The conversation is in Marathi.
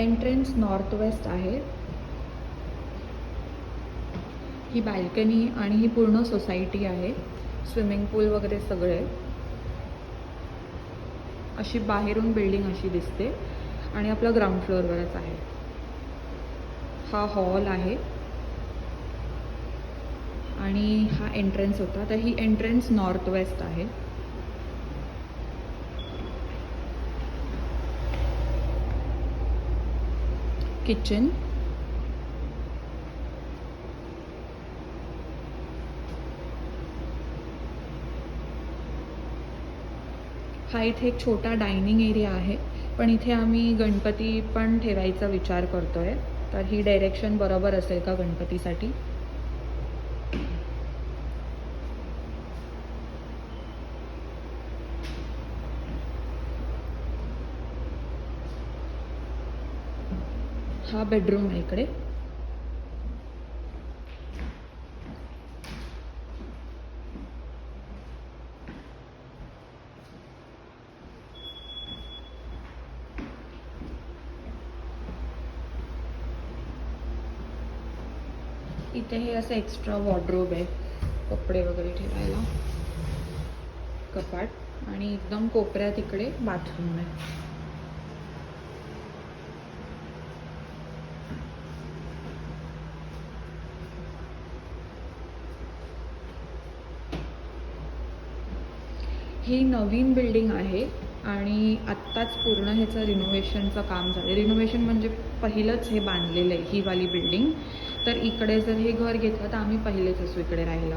एंट्रन्स नॉर्थ वेस्ट आहे. ही बाल्कनी आणि ही पूर्ण सोसायटी आहे. स्विमिंग पूल वगैरे सगळे. अशी बाहेरून बिल्डिंग अशी दिसते आणि आपलं ग्राउंड फ्लोअरवरच आहे. हा हॉल आहे आणि हा एंट्रन्स होता. तर ही एंट्रन्स नॉर्थ वेस्ट आहे. किचन, हा इथे एक छोटा डायनिंग एरिया आहे, पण इथे आम्ही गणपती पण ठेवायचा विचार करतोय. तर ही डायरेक्शन बरोबर असेल का गणपतीसाठी? हा बेडरूम आहे इकडे. इथे हे असं एक्स्ट्रा वॉर्डरोब आहे, कपडे वगैरे ठेवायला, कपाट. आणि एकदम कोपऱ्यात इकडे बाथरूम आहे. ही नवीन बिल्डिंग आहे आणि आत्ताच पूर्ण ह्याचं रिनोव्हेशनचं काम झालं. रिनोव्हेशन म्हणजे पहिलंच हे बांधलेलं आहे ही वाली बिल्डिंग. तर इकडे जर हे घर घेतलं तर आम्ही पहिलेच असू इकडे राहायला.